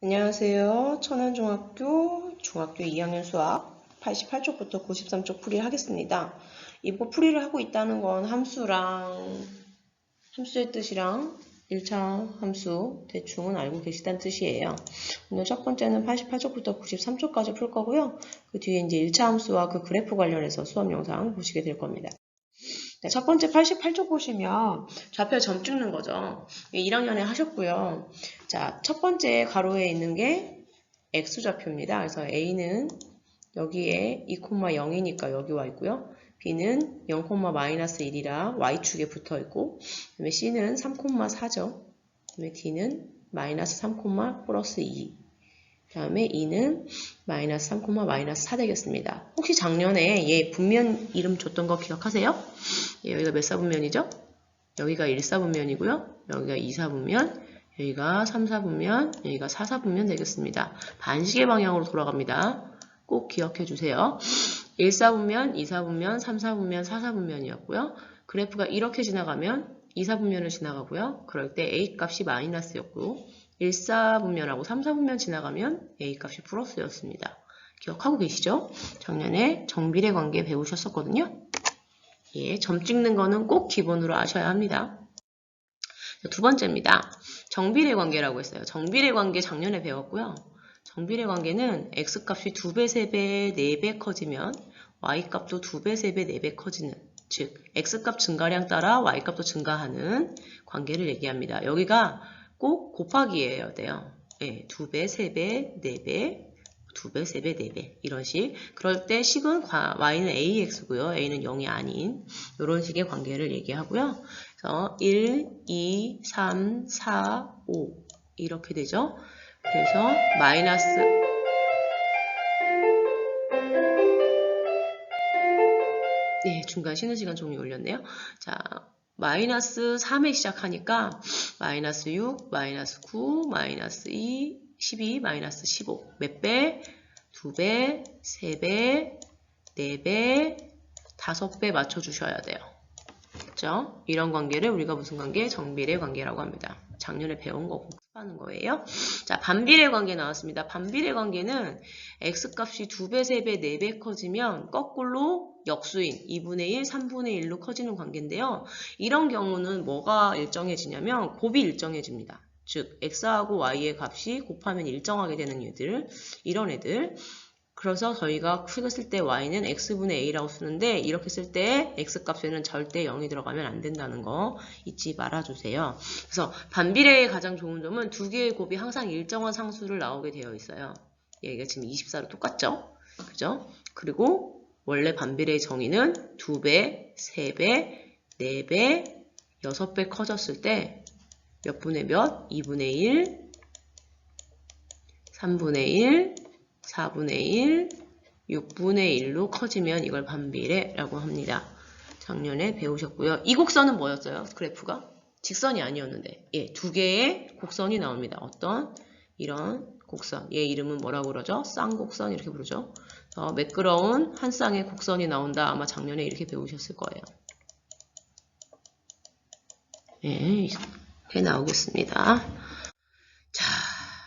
안녕하세요. 천안중학교 중학교 2학년 수학 88쪽부터 93쪽 풀이를 하겠습니다. 이거 풀이를 하고 있다는 건 함수의 뜻이랑 1차 함수 대충은 알고 계시다는 뜻이에요. 오늘 첫 번째는 88쪽부터 93쪽까지 풀 거고요. 그 뒤에 이제 1차 함수와 그 그래프 관련해서 수업 영상 보시게 될 겁니다. 첫 번째 88쪽 보시면 좌표 점 찍는 거죠. 1학년에 하셨고요. 자, 첫 번째 가로에 있는 게 X좌표입니다. 그래서 A는 여기에 2,0이니까 여기 와 있고요. B는 0,-1이라 Y축에 붙어 있고, 그다음에 C는 3,4죠. 그다음에 D는 -3, 플러스 2. 그 다음에 2는 -3, -4 되겠습니다. 혹시 작년에 얘 분면 이름 줬던 거 기억하세요? 여기가 몇 사분면이죠? 여기가 1사분면이고요. 여기가 2사분면, 여기가 3사분면, 여기가 4사분면 되겠습니다. 반시계 방향으로 돌아갑니다. 꼭 기억해 주세요. 1사분면, 2사분면, 3사분면, 4사분면이었고요. 그래프가 이렇게 지나가면 2사분면을 지나가고요. 그럴 때 A 값이 마이너스였고 1사분면하고 3사분면 지나가면 A 값이 플러스였습니다. 기억하고 계시죠? 작년에 정비례 관계 배우셨었거든요. 예, 점 찍는 거는 꼭 기본으로 아셔야 합니다. 두 번째입니다. 정비례 관계라고 했어요. 정비례 관계 작년에 배웠고요. 정비례 관계는 X값이 2배, 3배, 4배 커지면 Y값도 2배, 3배, 4배 커지는, 즉 X값 증가량 따라 Y값도 증가하는 관계를 얘기합니다. 여기가 꼭 곱하기예요. 돼요. 예, 2배, 3배, 4배, 2배, 3배, 4배 이런 식. 그럴 때 식은 y는 ax고요. a는 0이 아닌 이런 식의 관계를 얘기하고요. 그래서 1, 2, 3, 4, 5 이렇게 되죠. 그래서 마이너스 네, 중간 쉬는 시간 종이 올렸네요. 자, 마이너스 3에 시작하니까 마이너스 6, 마이너스 9, 마이너스 2, 12, 마이너스 15. 몇 배? 2배, 3배, 4배, 5배 맞춰주셔야 돼요. 그렇죠? 이런 관계를 우리가 무슨 관계? 정비례 관계라고 합니다. 작년에 배운 거 복습하는 거예요. 자, 반비례 관계 나왔습니다. 반비례 관계는 X값이 2배, 3배, 4배 커지면 거꾸로 역수인 2분의 1, 3분의 1로 커지는 관계인데요. 이런 경우는 뭐가 일정해지냐면 곱이 일정해집니다. 즉 X하고 Y의 값이 곱하면 일정하게 되는 얘들, 이런 애들. 그래서 저희가 식을 쓸 때 y는 x분의 a라고 쓰는데 이렇게 쓸 때 x값에는 절대 0이 들어가면 안 된다는 거 잊지 말아주세요. 그래서 반비례의 가장 좋은 점은 두 개의 곱이 항상 일정한 상수를 나오게 되어 있어요. 얘가 지금 24로 똑같죠? 그죠? 그리고 원래 반비례의 정의는 2배, 3배, 4배, 6배 커졌을 때 몇 분의 몇? 2분의 1, 3분의 1, 4분의 1, 6분의 1로 커지면 이걸 반비례라고 합니다. 작년에 배우셨고요. 이 곡선은 뭐였어요? 그래프가? 직선이 아니었는데 예, 두 개의 곡선이 나옵니다. 어떤? 이런 곡선. 얘 이름은 뭐라고 그러죠? 쌍곡선 이렇게 부르죠. 매끄러운 한 쌍의 곡선이 나온다. 아마 작년에 이렇게 배우셨을 거예요. 예, 해 나오겠습니다. 자,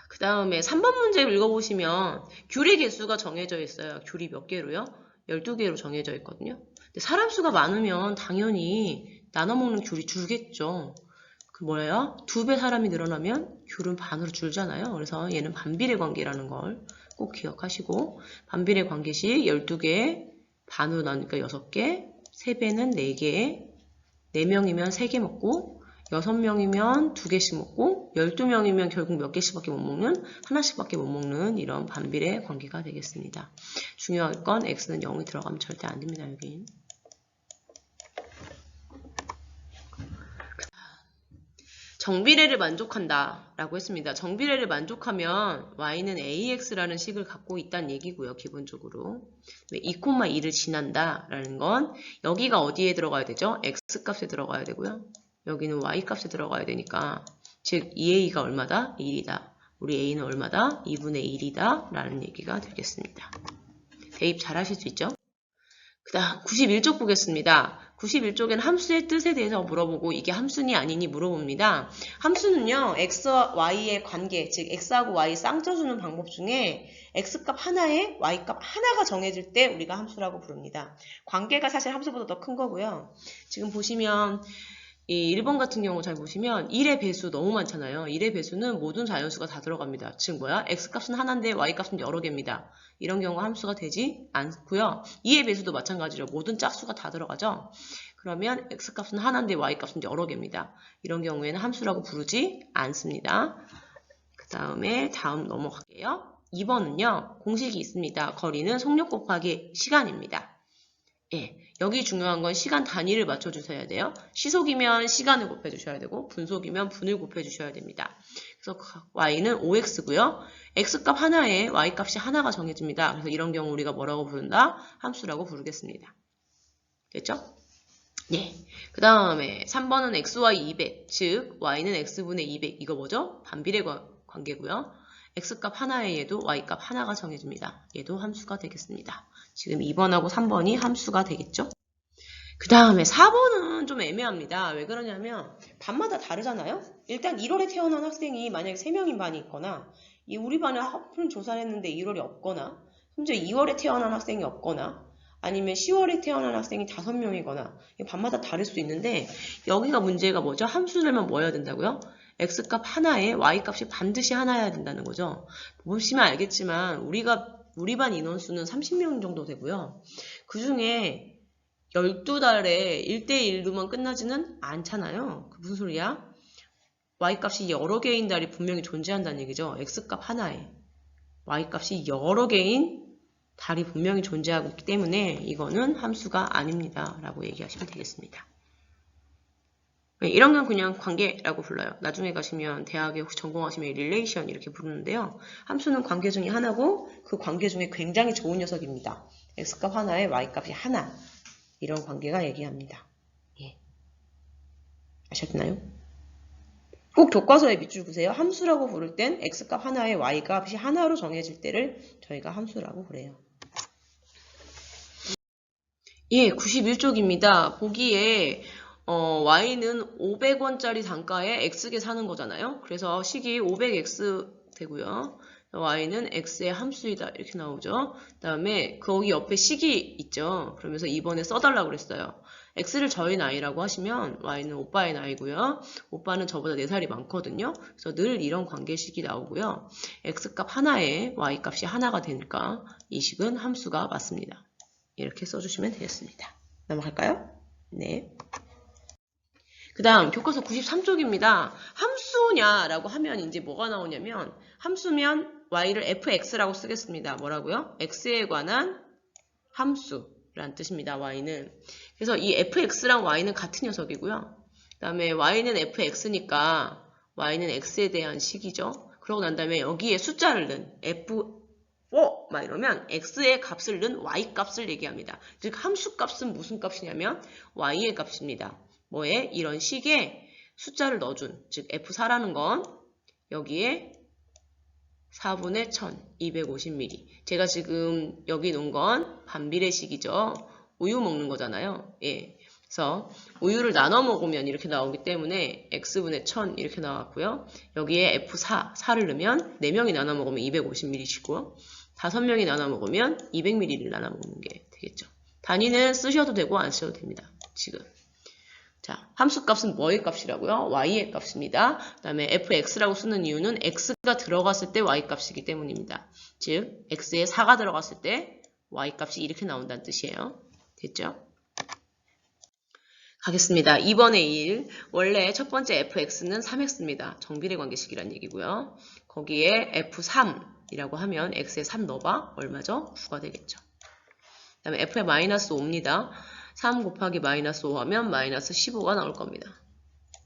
그 다음에 3번 문제 읽어보시면 귤의 개수가 정해져 있어요. 귤이 몇 개로요? 12개로 정해져 있거든요. 근데 사람 수가 많으면 당연히 나눠 먹는 귤이 줄겠죠. 그 뭐예요? 2배 사람이 늘어나면 귤은 반으로 줄잖아요. 그래서 얘는 반비례 관계라는 걸 꼭 기억하시고 반비례 관계 시 12개 반으로 나누니까 6개 3배는 4개 4명이면 3개 먹고 6명이면 2개씩 먹고 12명이면 결국 몇 개씩밖에 못 먹는 하나씩밖에 못 먹는 이런 반비례 관계가 되겠습니다. 중요한 건 x는 0이 들어가면 절대 안 됩니다. 여긴. 정비례를 만족한다 라고 했습니다. 정비례를 만족하면 y는 ax라는 식을 갖고 있다는 얘기고요. 기본적으로 2,2를 지난다 라는 건 여기가 어디에 들어가야 되죠? x값에 들어가야 되고요. 여기는 y값에 들어가야 되니까 즉 2a가 얼마다? 1이다. 우리 a는 얼마다? 2분의 1이다 라는 얘기가 되겠습니다. 대입 잘 하실 수 있죠? 그 다음 91쪽 보겠습니다. 91쪽에는 함수의 뜻에 대해서 물어보고 이게 함수니 아니니 물어봅니다. 함수는요, x와 y의 관계, 즉 x하고 y 쌍쪄주는 방법 중에 x값 하나에 y값 하나가 정해질 때 우리가 함수라고 부릅니다. 관계가 사실 함수보다 더 큰 거고요. 지금 보시면 이 1번 같은 경우 잘 보시면 1의 배수 너무 많잖아요. 1의 배수는 모든 자연수가 다 들어갑니다. 즉 뭐야? x값은 하나인데 y값은 여러 개입니다. 이런 경우가 함수가 되지 않고요. 2의 배수도 마찬가지로 모든 짝수가 다 들어가죠. 그러면 x값은 하나인데 y값은 여러 개입니다. 이런 경우에는 함수라고 부르지 않습니다. 그 다음에 다음 넘어갈게요. 2번은요. 공식이 있습니다. 거리는 속력 곱하기 시간입니다. 예, 여기 중요한 건 시간 단위를 맞춰주셔야 돼요. 시속이면 시간을 곱해주셔야 되고 분속이면 분을 곱해주셔야 됩니다. 그래서 y는 5x고요. x값 하나에 y값이 하나가 정해집니다. 그래서 이런 경우 우리가 뭐라고 부른다? 함수라고 부르겠습니다. 됐죠? 예. 그 다음에 3번은 xy 200, 즉 y는 x분의 200. 이거 뭐죠? 반비례 관계고요. x값 하나에 얘도 y값 하나가 정해집니다. 얘도 함수가 되겠습니다. 지금 2번하고 3번이 함수가 되겠죠? 그 다음에 4번은 좀 애매합니다. 왜 그러냐면 반마다 다르잖아요? 일단 1월에 태어난 학생이 만약에 3명인 반이 있거나 우리 반에 학생 조사를 했는데 1월이 없거나 심지어 2월에 태어난 학생이 없거나 아니면 10월에 태어난 학생이 5명이거나 반마다 다를 수 있는데 여기가 문제가 뭐죠? 함수들만 모여야 된다고요? x값 하나에 y값이 반드시 하나여야 된다는 거죠. 보시면 알겠지만 우리 반 인원수는 30명 정도 되고요. 그 중에 12달에 1대1로만 끝나지는 않잖아요. 무슨 소리야? y값이 여러 개인 달이 분명히 존재한다는 얘기죠. x값 하나에 y값이 여러 개인 달이 분명히 존재하고 있기 때문에 이거는 함수가 아닙니다. 라고 얘기하시면 되겠습니다. 이런 건 그냥 관계라고 불러요. 나중에 가시면 대학에 전공하시면 릴레이션 이렇게 부르는데요. 함수는 관계 중에 하나고 그 관계 중에 굉장히 좋은 녀석입니다. x값 하나에 y값이 하나. 이런 관계가 얘기합니다. 예. 아셨나요? 꼭 교과서에 밑줄 그으세요. 함수라고 부를 땐 x값 하나에 y값이 하나로 정해질 때를 저희가 함수라고 그래요. 예, 91쪽입니다. 보기에 y는 500원짜리 단가에 x개 사는 거잖아요. 그래서 식이 500x 되고요. y는 x의 함수이다 이렇게 나오죠. 그 다음에 거기 옆에 식이 있죠. 그러면서 이번에 써달라고 그랬어요. x를 저희 나이라고 하시면 y는 오빠의 나이고요. 오빠는 저보다 4살이 많거든요. 그래서 늘 이런 관계식이 나오고요. x값 하나에 y값이 하나가 되니까 이 식은 함수가 맞습니다. 이렇게 써주시면 되겠습니다. 넘어갈까요? 네. 그 다음 교과서 93쪽입니다. 함수냐라고 하면 이제 뭐가 나오냐면 함수면 y를 fx라고 쓰겠습니다. 뭐라고요? x에 관한 함수라는 뜻입니다. y는. 그래서 이 fx랑 y는 같은 녀석이고요. 그 다음에 y는 fx니까 y는 x에 대한 식이죠. 그러고 난 다음에 여기에 숫자를 넣은 막 이러면 x의 값을 넣은 y 값을 얘기합니다. 즉 함수 값은 무슨 값이냐면 y의 값입니다. 뭐에? 이런 식의 숫자를 넣어준, 즉 F4라는 건 여기에 4분의 1000, 250ml. 제가 지금 여기 놓은 건 반비례식이죠. 우유 먹는 거잖아요. 예. 그래서 우유를 나눠 먹으면 이렇게 나오기 때문에 X분의 1000 이렇게 나왔고요. 여기에 F4, 4를 넣으면 4명이 나눠 먹으면 250ml시고 5명이 나눠 먹으면 200ml를 나눠 먹는 게 되겠죠. 단위는 쓰셔도 되고 안 쓰셔도 됩니다. 지금. 자, 함수값은 뭐의 값이라고요? y의 값입니다. 그 다음에 fx라고 쓰는 이유는 x가 들어갔을 때 y값이기 때문입니다. 즉, x에 4가 들어갔을 때 y값이 이렇게 나온다는 뜻이에요. 됐죠? 가겠습니다. 2번의 1. 원래 첫 번째 fx는 3x입니다. 정비례 관계식이란 얘기고요. 거기에 f3이라고 하면 x에 3 넣어봐. 얼마죠? 9가 되겠죠. 그 다음에 f에 마이너스 5입니다. 3 곱하기 마이너스 5 하면 마이너스 15가 나올 겁니다.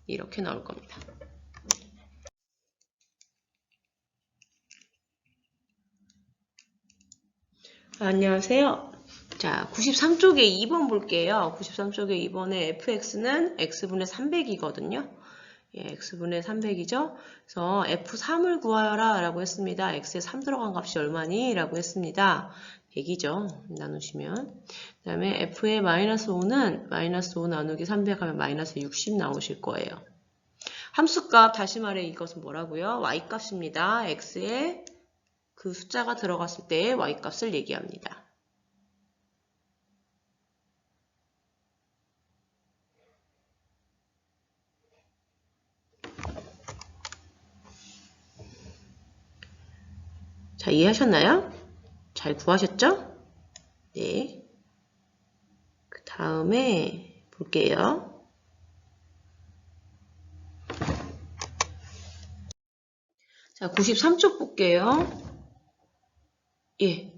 이렇게 나올 겁니다. 안녕하세요. 자, 93쪽에 2번 볼게요. 93쪽에 2번에 fx는 x분의 300이거든요. 예, x분의 300이죠. 그래서 f3을 구하여라 라고 했습니다. x에 3 들어간 값이 얼마니? 라고 했습니다. 100이죠. 나누시면. 그 다음에 f의 마이너스 5는 마이너스 5 나누기 300 하면 마이너스 60 나오실 거예요. 함수값 다시 말해 이것은 뭐라고요? y값입니다. x에 그 숫자가 들어갔을 때의 y값을 얘기합니다. 자, 이해하셨나요? 잘 구하셨죠? 네. 그 다음에 볼게요. 자, 93쪽 볼게요. 예.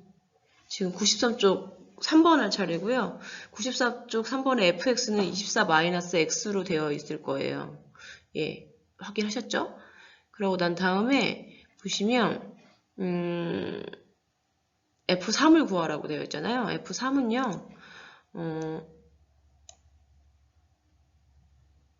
지금 93쪽 3번 할 차례고요. 94쪽 3번에 fx는 24-x로 되어 있을 거예요. 예. 확인하셨죠? 그러고 난 다음에 보시면 F3을 구하라고 되어 있잖아요. F3은요.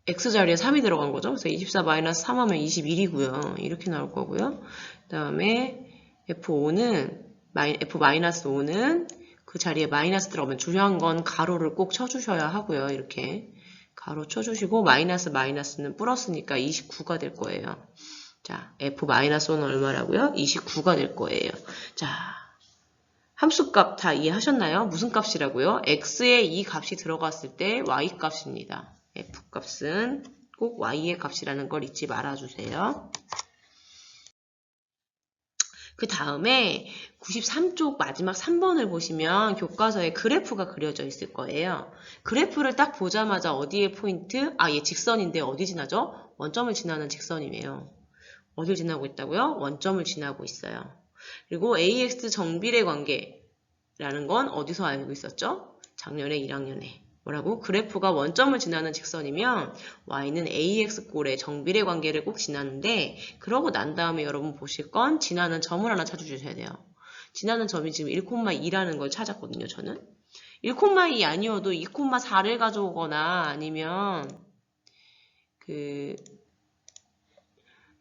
X자리에 3이 들어간 거죠. 그래서 24-3 하면 21이고요. 이렇게 나올 거고요. 그 다음에 F5는 F-5는 그 자리에 마이너스 들어가면 중요한 건 가로를 꼭 쳐주셔야 하고요. 이렇게 가로 쳐주시고 마이너스는 플러스니까 29가 될 거예요. 자, F-5는 얼마라고요? 29가 될 거예요. 자, 함수값 다 이해하셨나요? 무슨 값이라고요? x에 이 값이 들어갔을 때 y값입니다. f값은 꼭 y의 값이라는 걸 잊지 말아주세요. 그 다음에 93쪽 마지막 3번을 보시면 교과서에 그래프가 그려져 있을 거예요. 그래프를 딱 보자마자 어디에 포인트? 얘 직선인데 어디 지나죠? 원점을 지나는 직선이에요. 어딜 지나고 있다고요? 원점을 지나고 있어요. 그리고 AX 정비례 관계라는 건 어디서 알고 있었죠? 작년에 1학년에. 뭐라고? 그래프가 원점을 지나는 직선이면 y는 AX꼴의 정비례 관계를 꼭 지나는데 그러고 난 다음에 여러분 보실 건 지나는 점을 하나 찾아주셔야 돼요. 지나는 점이 지금 1,2라는 걸 찾았거든요. 저는. 1,2 아니어도 2,4를 가져오거나 아니면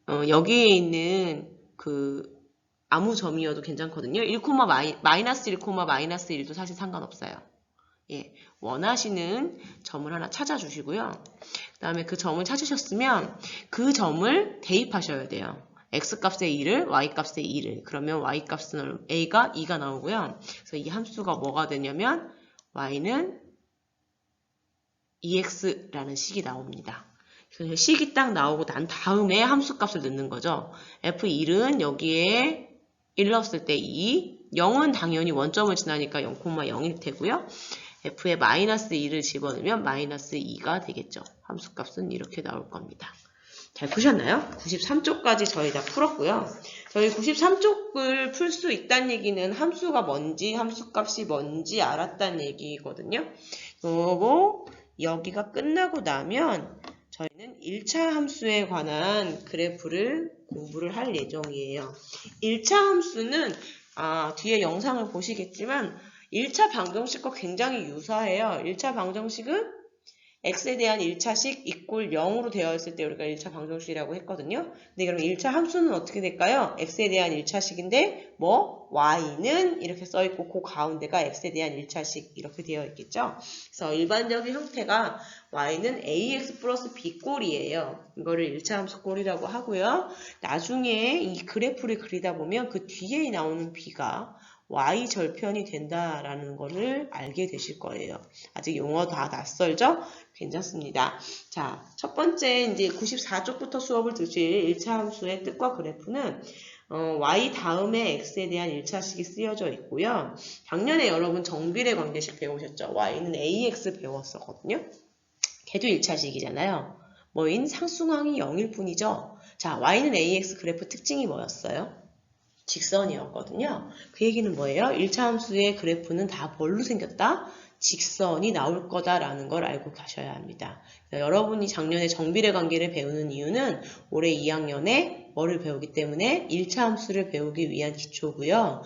여기에 있는 아무 점이어도 괜찮거든요. 1, 마이너스 1, 마이너스 1도 사실 상관없어요. 예, 원하시는 점을 하나 찾아주시고요. 그 다음에 그 점을 찾으셨으면 그 점을 대입하셔야 돼요. x값의 2를 y값의 2를. 그러면 y값은 a가 2가 나오고요. 그래서 이 함수가 뭐가 되냐면 y는 2x라는 식이 나옵니다. 그래서 식이 딱 나오고 난 다음에 함수값을 넣는 거죠. f1은 여기에 1 넣었을 때 2, 0은 당연히 원점을 지나니까 0,0일 테고요. f에 마이너스 2를 집어넣으면 마이너스 2가 되겠죠. 함수값은 이렇게 나올 겁니다. 잘 푸셨나요? 93쪽까지 저희 다 풀었고요. 저희 93쪽을 풀 수 있다는 얘기는 함수가 뭔지, 함수값이 뭔지 알았다는 얘기거든요. 그리고 여기가 끝나고 나면 저희는 1차 함수에 관한 그래프를 공부를 할 예정이에요. 1차 함수는 뒤에 영상을 보시겠지만 1차 방정식과 굉장히 유사해요. 1차 방정식은 x에 대한 1차식 이꼴 0으로 되어 있을 때 우리가 1차 방정식이라고 했거든요. 근데 그럼 1차 함수는 어떻게 될까요? x에 대한 1차식인데 y는 이렇게 써있고 그 가운데가 x에 대한 1차식 이렇게 되어 있겠죠. 그래서 일반적인 형태가 y는 ax 플러스 b꼴이에요. 이거를 1차 함수 꼴이라고 하고요. 나중에 이 그래프를 그리다 보면 그 뒤에 나오는 b가 y 절편이 된다라는 거를 알게 되실 거예요. 아직 용어 다 낯설죠? 괜찮습니다. 자, 첫 번째 이제 94쪽부터 수업을 드실 1차 함수의 뜻과 그래프는 y 다음에 x에 대한 1차식이 쓰여져 있고요. 작년에 여러분 정비례 관계식 배우셨죠? y는 ax 배웠었거든요. 걔도 1차식이잖아요. 뭐인 상수항이 0일 뿐이죠. 자, y는 ax 그래프 특징이 뭐였어요? 직선이었거든요. 그 얘기는 뭐예요? 1차 함수의 그래프는 다 뭘로 생겼다? 직선이 나올 거다라는 걸 알고 가셔야 합니다. 여러분이 작년에 정비례 관계를 배우는 이유는 올해 2학년에 뭐를 배우기 때문에 1차 함수를 배우기 위한 기초고요.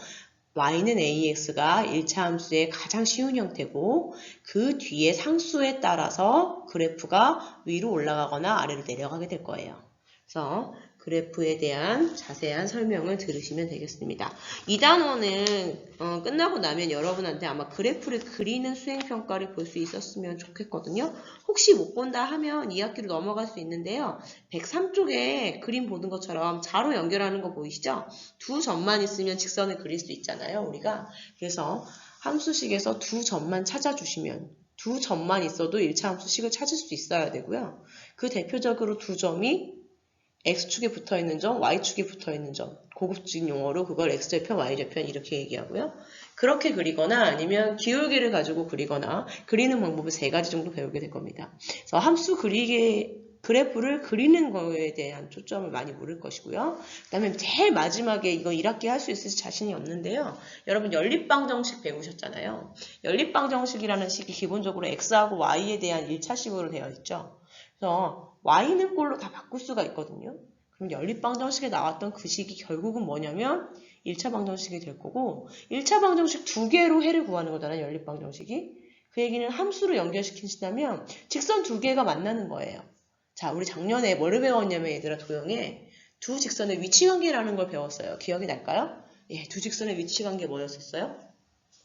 y는 ax가 1차 함수의 가장 쉬운 형태고 그 뒤에 상수에 따라서 그래프가 위로 올라가거나 아래로 내려가게 될 거예요. 그래서 그래프에 대한 자세한 설명을 들으시면 되겠습니다. 이 단원은 끝나고 나면 여러분한테 아마 그래프를 그리는 수행평가를 볼 수 있었으면 좋겠거든요. 혹시 못 본다 하면 2학기로 넘어갈 수 있는데요. 103쪽에 그림 보는 것처럼 자로 연결하는 거 보이시죠? 두 점만 있으면 직선을 그릴 수 있잖아요, 우리가. 그래서 함수식에서 두 점만 찾아주시면 두 점만 있어도 1차 함수식을 찾을 수 있어야 되고요. 그 대표적으로 두 점이 X축에 붙어있는 점, Y축에 붙어있는 점, 고급진 용어로 그걸 X절편, Y절편 이렇게 얘기하고요. 그렇게 그리거나 아니면 기울기를 가지고 그리거나 그리는 방법을 3가지 정도 배우게 될 겁니다. 그래서 함수 그래프를 그리는 거에 대한 초점을 많이 물을 것이고요. 그 다음에 제일 마지막에 이거 1학기 할 수 있을지 자신이 없는데요. 여러분 연립방정식 배우셨잖아요. 연립방정식이라는 식이 기본적으로 X하고 Y에 대한 1차식으로 되어 있죠. 그래서 Y는 꼴로 다 바꿀 수가 있거든요. 그럼 연립방정식에 나왔던 그 식이 결국은 뭐냐면 1차 방정식이 될 거고 1차 방정식 2개로 해를 구하는 거잖아요. 연립방정식이. 그 얘기는 함수로 연결시키시다면 직선 2개가 만나는 거예요. 자, 우리 작년에 뭐를 배웠냐면 얘들아 도형에 두 직선의 위치관계라는 걸 배웠어요. 기억이 날까요? 예, 두 직선의 위치관계 뭐였었어요?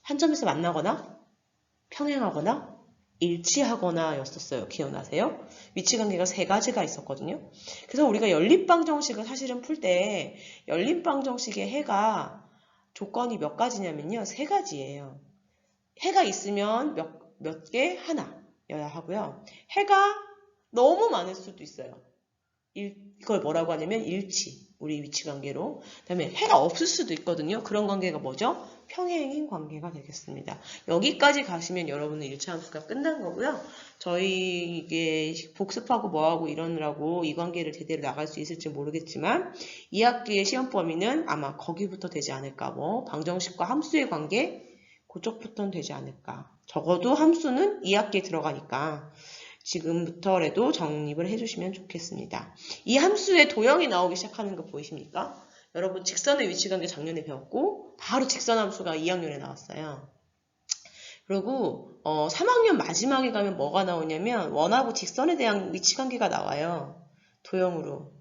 한 점에서 만나거나 평행하거나 일치하거나 였었어요. 기억나세요? 위치관계가 3가지가 있었거든요. 그래서 우리가 연립방정식을 사실은 풀 때 연립방정식의 해가 조건이 몇 가지냐면요. 3가지예요. 해가 있으면 몇 개? 하나여야 하고요. 해가 너무 많을 수도 있어요. 이걸 뭐라고 하냐면 일치. 우리 위치관계로. 그 다음에 해가 없을 수도 있거든요. 그런 관계가 뭐죠? 평행인 관계가 되겠습니다. 여기까지 가시면 여러분은 1차 함수가 끝난 거고요. 저희 이게 복습하고 뭐하고 이러느라고 이 관계를 제대로 나갈 수 있을지 모르겠지만 2학기의 시험 범위는 아마 거기부터 되지 않을까. 뭐 방정식과 함수의 관계 그쪽부터는 되지 않을까. 적어도 함수는 2학기에 들어가니까 지금부터라도 정립을 해주시면 좋겠습니다. 이 함수의 도형이 나오기 시작하는 거 보이십니까? 여러분 직선의 위치관계 작년에 배웠고 바로 직선함수가 2학년에 나왔어요. 그리고 3학년 마지막에 가면 뭐가 나오냐면 원하고 직선에 대한 위치관계가 나와요. 도형으로.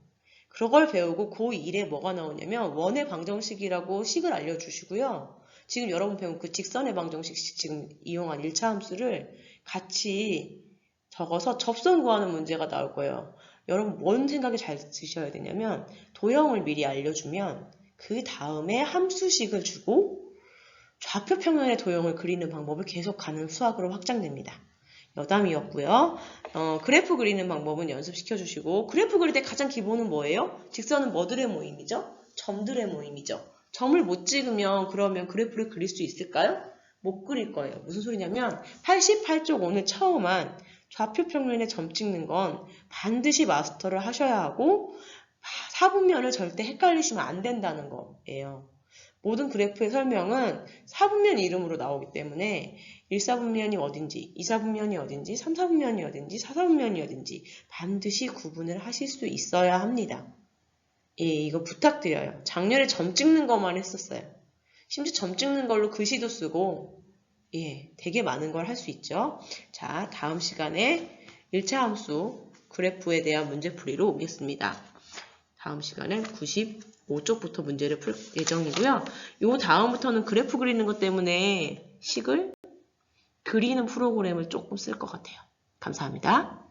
그걸 배우고 고1에 뭐가 나오냐면 원의 방정식이라고 식을 알려주시고요. 지금 여러분 배운 그 직선의 방정식 지금 이용한 1차 함수를 같이 적어서 접선 구하는 문제가 나올 거예요. 여러분 뭔 생각이 잘 드셔야 되냐면 도형을 미리 알려주면 그 다음에 함수식을 주고 좌표 평면의 도형을 그리는 방법을 계속 가는 수학으로 확장됩니다. 여담이었고요. 그래프 그리는 방법은 연습시켜 주시고 그래프 그릴 때 가장 기본은 뭐예요? 직선은 뭐들의 모임이죠? 점들의 모임이죠. 점을 못 찍으면 그러면 그래프를 그릴 수 있을까요? 못 그릴 거예요. 무슨 소리냐면 88쪽 오늘 처음 한 좌표 평면에 점 찍는 건 반드시 마스터를 하셔야 하고 사분면을 절대 헷갈리시면 안 된다는 거예요. 모든 그래프의 설명은 사분면 이름으로 나오기 때문에 1사분면이 어딘지, 2사분면이 어딘지, 3사분면이 어딘지, 4사분면이 어딘지 반드시 구분을 하실 수 있어야 합니다. 예, 이거 부탁드려요. 작년에 점 찍는 것만 했었어요. 심지어 점 찍는 걸로 글씨도 쓰고 예, 되게 많은 걸 할 수 있죠. 자, 다음 시간에 1차 함수 그래프에 대한 문제풀이로 오겠습니다. 다음 시간엔 95쪽부터 문제를 풀 예정이고요. 요 다음부터는 그래프 그리는 것 때문에 식을 그리는 프로그램을 조금 쓸 것 같아요. 감사합니다.